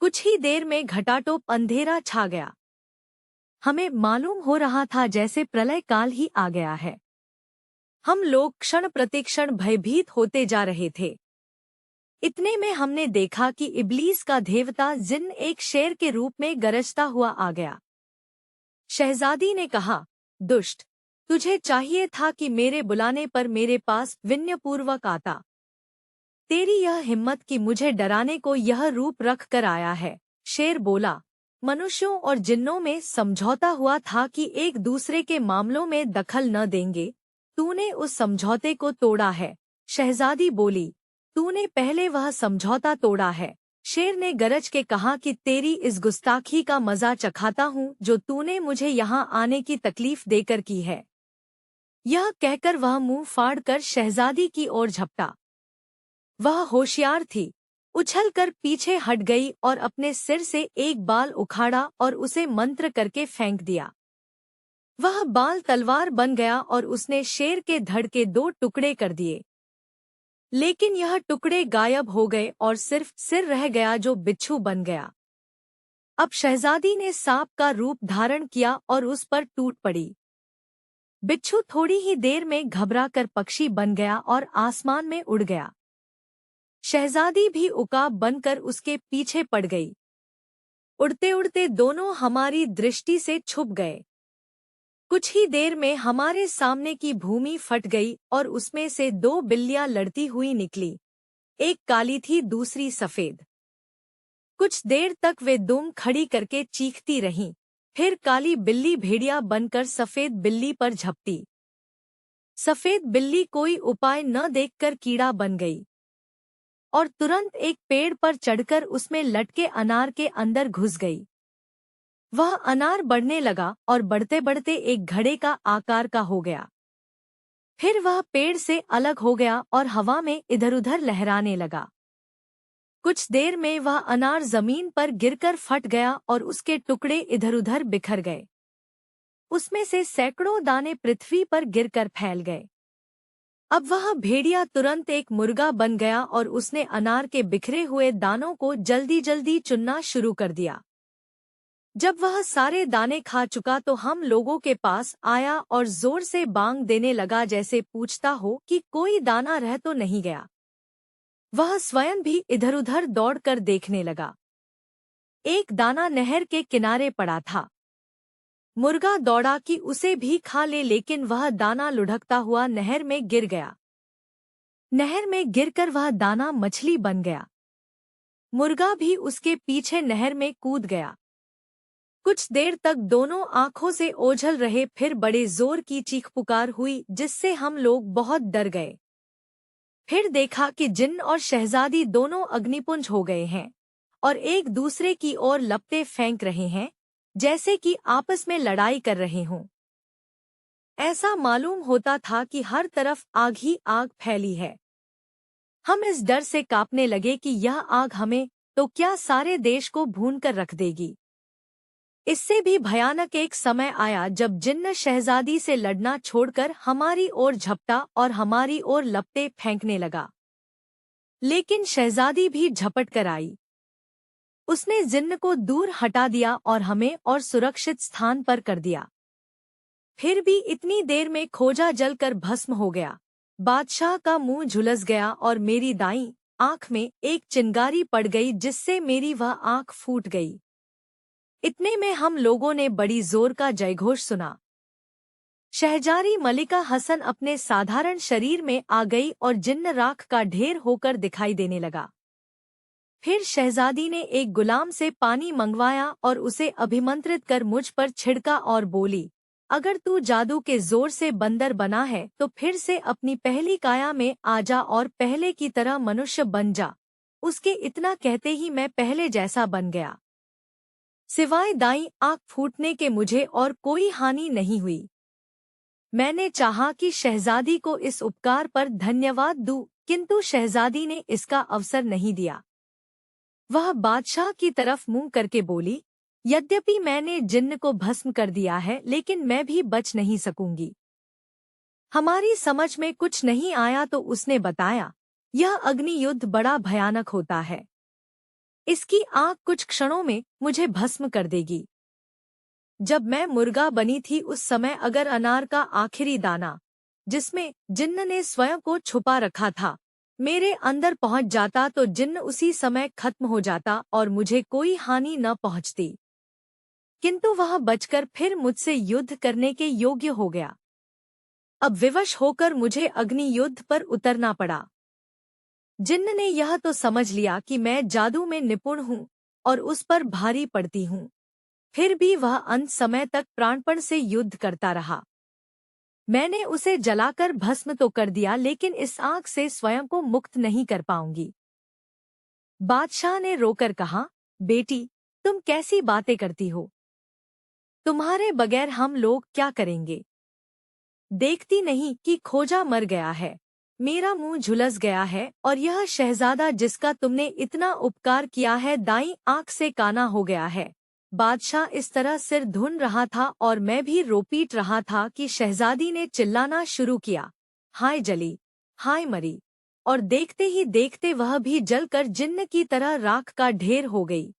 कुछ ही देर में घटाटोप अंधेरा छा गया। हमें मालूम हो रहा था जैसे प्रलय काल ही आ गया है। हम लोग क्षण प्रतिक्षण भयभीत होते जा रहे थे। इतने में हमने देखा कि इब्लीस का देवता जिन्न एक शेर के रूप में गरजता हुआ आ गया। शहजादी ने कहा, दुष्ट, तुझे चाहिए था कि मेरे बुलाने पर मेरे पास विनयपूर्वक आता। तेरी यह हिम्मत कि मुझे डराने को यह रूप रख कर आया है। शेर बोला, मनुष्यों और जिन्नों में समझौता हुआ था कि एक दूसरे के मामलों में दखल न देंगे। तूने उस समझौते को तोड़ा है। शहजादी बोली, तूने पहले वह समझौता तोड़ा है। शेर ने गरज के कहा कि तेरी इस गुस्ताखी का मजा चखाता हूँ जो तूने मुझे यहाँ आने की तकलीफ देकर की है। यह कहकर वह मुंह फाड़कर शहजादी की ओर झपटा। वह होशियार थी, उछलकर पीछे हट गई और अपने सिर से एक बाल उखाड़ा और उसे मंत्र करके फेंक दिया। वह बाल तलवार बन गया और उसने शेर के धड़ के 2 टुकड़े कर दिए। लेकिन यह टुकड़े गायब हो गए और सिर्फ सिर रह गया जो बिच्छू बन गया। अब शहजादी ने सांप का रूप धारण किया और उस पर टूट पड़ी। बिच्छू थोड़ी ही देर में घबराकर पक्षी बन गया और आसमान में उड़ गया। शहजादी भी उकाब बनकर उसके पीछे पड़ गई। उड़ते उड़ते दोनों हमारी दृष्टि से छुप गए। कुछ ही देर में हमारे सामने की भूमि फट गई और उसमें से 2 बिल्लियां लड़ती हुई निकली। एक काली थी, दूसरी सफेद। कुछ देर तक वे दुम खड़ी करके चीखती रहीं। फिर काली बिल्ली भेड़िया बनकर सफेद बिल्ली पर झपटी। सफेद बिल्ली कोई उपाय न देखकर कीड़ा बन गई और तुरंत एक पेड़ पर चढ़कर उसमें लटके अनार के अंदर घुस गई। वह अनार बढ़ने लगा और बढ़ते बढ़ते एक घड़े का आकार का हो गया। फिर वह पेड़ से अलग हो गया और हवा में इधर-उधर लहराने लगा। कुछ देर में वह अनार जमीन पर गिरकर फट गया और उसके टुकड़े इधर-उधर बिखर गए। उसमें से सैकड़ों दाने पृथ्वी पर गिरकर फैल गए। अब वह भेड़िया तुरंत एक मुर्गा बन गया और उसने अनार के बिखरे हुए दानों को जल्दी-जल्दी चुनना शुरू कर दिया। जब वह सारे दाने खा चुका तो हम लोगों के पास आया और जोर से बांग देने लगा जैसे पूछता हो कि कोई दाना रह तो नहीं गया। वह स्वयं भी इधर-उधर दौड़कर देखने लगा। एक दाना नहर के किनारे पड़ा था। मुर्गा दौड़ा कि उसे भी खा ले, लेकिन वह दाना लुढ़कता हुआ नहर में गिर गया। नहर में गिरकर वह दाना मछली बन गया। मुर्गा भी उसके पीछे नहर में कूद गया। कुछ देर तक दोनों आंखों से ओझल रहे, फिर बड़े जोर की चीख पुकार हुई जिससे हम लोग बहुत डर गए। फिर देखा कि जिन्न और शहजादी दोनों अग्निपुंज हो गए हैं और एक दूसरे की ओर लपटें फेंक रहे हैं जैसे कि आपस में लड़ाई कर रहे हों। ऐसा मालूम होता था कि हर तरफ आग ही आग फैली है। हम इस डर से कांपने लगे कि यह आग हमें तो क्या सारे देश को भून कर रख देगी। इससे भी भयानक एक समय आया जब जिन्न शहजादी से लड़ना छोड़कर हमारी ओर झपटा और हमारी ओर लपटें फेंकने लगा। लेकिन शहजादी भी झपट कर आई। उसने जिन्न को दूर हटा दिया और हमें और सुरक्षित स्थान पर कर दिया। फिर भी इतनी देर में खोजा जलकर भस्म हो गया। बादशाह का मुंह झुलस गया और मेरी दाईं आंख में एक चिंगारी पड़ गई जिससे मेरी वह आंख फूट गई। इतने में हम लोगों ने बड़ी जोर का जयघोष सुना। शहजादी मलिका हसन अपने साधारण शरीर में आ गई और जिन्न राख का ढेर होकर दिखाई देने लगा। फिर शहजादी ने एक गुलाम से पानी मंगवाया और उसे अभिमंत्रित कर मुझ पर छिड़का और बोली, अगर तू जादू के जोर से बंदर बना है तो फिर से अपनी पहली काया में आ जा और पहले की तरह मनुष्य बन जा। उसके इतना कहते ही मैं पहले जैसा बन गया। सिवाय दाईं आंख फूटने के मुझे और कोई हानि नहीं हुई। मैंने चाहा कि शहजादी को इस उपकार पर धन्यवाद दूं, किंतु शहजादी ने इसका अवसर नहीं दिया। वह बादशाह की तरफ मुंह करके बोली, यद्यपि मैंने जिन्न को भस्म कर दिया है लेकिन मैं भी बच नहीं सकूंगी। हमारी समझ में कुछ नहीं आया तो उसने बताया, यह अग्नि युद्ध बड़ा भयानक होता है। इसकी आग कुछ क्षणों में मुझे भस्म कर देगी। जब मैं मुर्गा बनी थी उस समय अगर अनार का आखिरी दाना, जिसमें जिन्न ने स्वयं को छुपा रखा था, मेरे अंदर पहुंच जाता तो जिन्न उसी समय खत्म हो जाता और मुझे कोई हानि न पहुंचती। किंतु वह बचकर फिर मुझसे युद्ध करने के योग्य हो गया। अब विवश होकर मुझे अग्नि युद्ध पर उतरना पड़ा। जिन्न ने यह तो समझ लिया कि मैं जादू में निपुण हूँ और उस पर भारी पड़ती हूँ। फिर भी वह अंत समय तक प्राणपण से युद्ध करता रहा। मैंने उसे जलाकर भस्म तो कर दिया, लेकिन इस आग से स्वयं को मुक्त नहीं कर पाऊंगी। बादशाह ने रोकर कहा, बेटी, तुम कैसी बातें करती हो? तुम्हारे बगैर हम लोग क्या करेंगे? देखती नहीं कि खोजा मर गया है, मेरा मुंह झुलस गया है और यह शहजादा जिसका तुमने इतना उपकार किया है दाईं आंख से काना हो गया है। बादशाह इस तरह सिर धुन रहा था और मैं भी रो पीट रहा था कि शहजादी ने चिल्लाना शुरू किया, हाय जली, हाय मरी। और देखते ही देखते वह भी जलकर जिन्न की तरह राख का ढेर हो गई।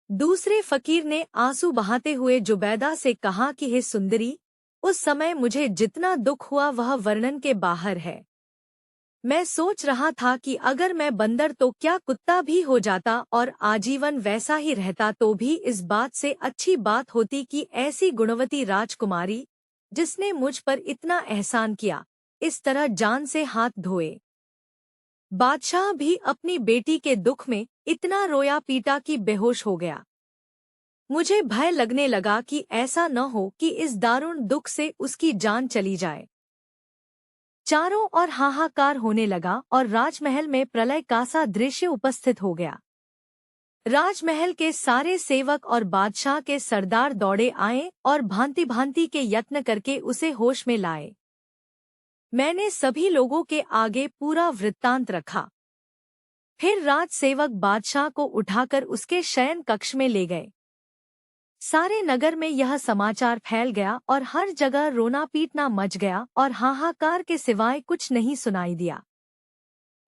दूसरे फकीर ने आंसू बहाते हुए जुबैदा से कहा कि हे सुंदरी, उस समय मुझे जितना दुख हुआ वह वर्णन के बाहर है। मैं सोच रहा था कि अगर मैं बंदर तो क्या कुत्ता भी हो जाता और आजीवन वैसा ही रहता तो भी इस बात से अच्छी बात होती कि ऐसी गुणवती राजकुमारी, जिसने मुझ पर इतना एहसान किया, इस तरह जान से हाथ धोए। बादशाह भी अपनी बेटी के दुख में इतना रोया पीटा कि बेहोश हो गया। मुझे भय लगने लगा कि ऐसा न हो कि इस दारुण दुख से उसकी जान चली जाए। चारों ओर हाहाकार होने लगा और राजमहल में प्रलय का सा दृश्य उपस्थित हो गया। राजमहल के सारे सेवक और बादशाह के सरदार दौड़े आए और भांति भांति के यत्न करके उसे होश में लाए। मैंने सभी लोगों के आगे पूरा वृत्तांत रखा। फिर राजसेवक बादशाह को उठाकर उसके शयन कक्ष में ले गए। सारे नगर में यह समाचार फैल गया और हर जगह रोना पीटना मच गया और हाहाकार के सिवाय कुछ नहीं सुनाई दिया।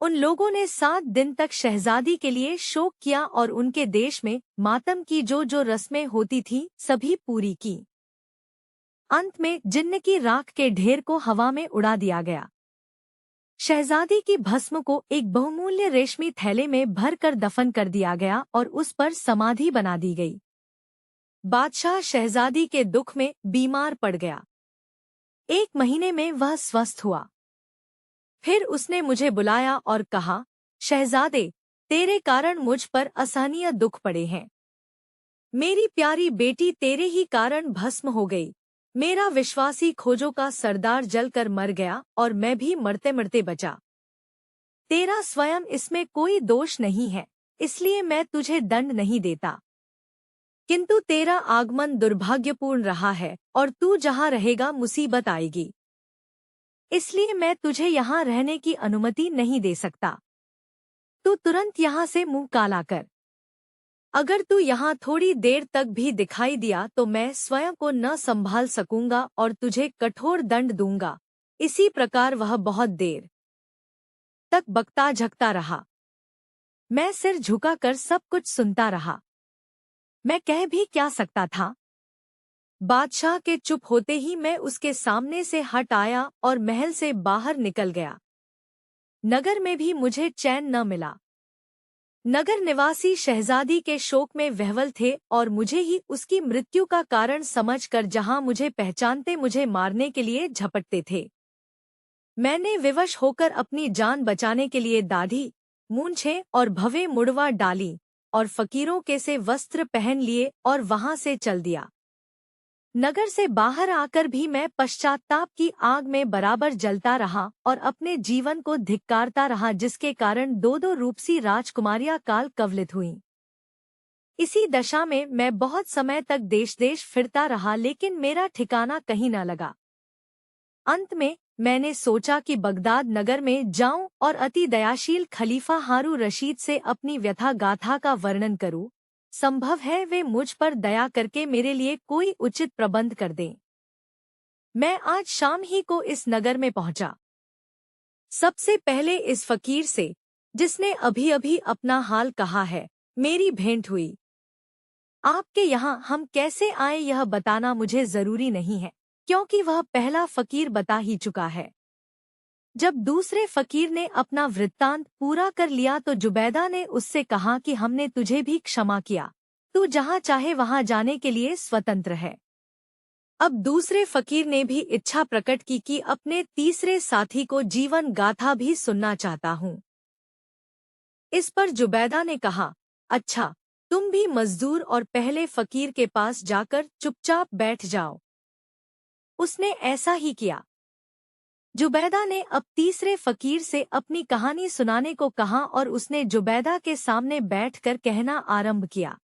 उन लोगों ने 7 दिन तक शहजादी के लिए शोक किया और उनके देश में मातम की जो जो रस्में होती थीं सभी पूरी की। अंत में जिन्न की राख के ढेर को हवा में उड़ा दिया गया। शहजादी की भस्म को एक बहुमूल्य रेशमी थैले में भरकर दफन कर दिया गया और उस पर समाधि बना दी गई। बादशाह शहजादी के दुख में बीमार पड़ गया। 1 महीने में वह स्वस्थ हुआ। फिर उसने मुझे बुलाया और कहा, शहजादे, तेरे कारण मुझ पर असहनीय दुख पड़े हैं। मेरी प्यारी बेटी तेरे ही कारण भस्म हो गई। मेरा विश्वासी खोजों का सरदार जलकर मर गया और मैं भी मरते मरते बचा। तेरा स्वयं इसमें कोई दोष नहीं है, इसलिए मैं तुझे दंड नहीं देता। किंतु तेरा आगमन दुर्भाग्यपूर्ण रहा है और तू जहाँ रहेगा मुसीबत आएगी। इसलिए मैं तुझे यहाँ रहने की अनुमति नहीं दे सकता। तू तुरंत यहाँ से मुंह काला कर। अगर तू यहाँ थोड़ी देर तक भी दिखाई दिया तो मैं स्वयं को न संभाल सकूंगा और तुझे कठोर दंड दूंगा। इसी प्रकार वह बहुत देर तक बकता झकता रहा। मैं सिर झुकाकर सब कुछ सुनता रहा। मैं कह भी क्या सकता था? बादशाह के चुप होते ही मैं उसके सामने से हट आया और महल से बाहर निकल गया। नगर में भी मुझे चैन न मिला। नगर निवासी शहजादी के शोक में विह्वल थे और मुझे ही उसकी मृत्यु का कारण समझकर जहां मुझे पहचानते मुझे मारने के लिए झपटते थे। मैंने विवश होकर अपनी जान बचाने के लिए दाढ़ी, मूंछें और भवें मुड़वा डाली और फकीरों के से वस्त्र पहन लिए और वहां से चल दिया। नगर से बाहर आकर भी मैं पश्चाताप की आग में बराबर जलता रहा और अपने जीवन को धिक्कारता रहा, जिसके कारण 2-2 रूपसी राजकुमारियां काल कवलित हुईं। इसी दशा में मैं बहुत समय तक देश देश फिरता रहा, लेकिन मेरा ठिकाना कहीं न लगा। अंत में मैंने सोचा कि बगदाद नगर में जाऊं और अति दयाशील खलीफा हारू रशीद से अपनी व्यथा गाथा का वर्णन करूं। संभव है वे मुझ पर दया करके मेरे लिए कोई उचित प्रबंध कर दें। मैं आज शाम ही को इस नगर में पहुंचा। सबसे पहले इस फकीर से, जिसने अभी अभी अपना हाल कहा है, मेरी भेंट हुई। आपके यहाँ हम कैसे आए यह बताना मुझे जरूरी नहीं है, क्योंकि वह पहला फकीर बता ही चुका है। जब दूसरे फकीर ने अपना वृत्तांत पूरा कर लिया तो जुबैदा ने उससे कहा कि हमने तुझे भी क्षमा किया, तू जहाँ चाहे वहाँ जाने के लिए स्वतंत्र है। अब दूसरे फकीर ने भी इच्छा प्रकट की कि अपने तीसरे साथी को जीवन गाथा भी सुनना चाहता हूँ। इस पर जुबैदा ने कहा, अच्छा, तुम भी मजदूर और पहले फकीर के पास जाकर चुपचाप बैठ जाओ। उसने ऐसा ही किया। जुबैदा ने अब तीसरे फकीर से अपनी कहानी सुनाने को कहा और उसने जुबैदा के सामने बैठकर कहना आरंभ किया।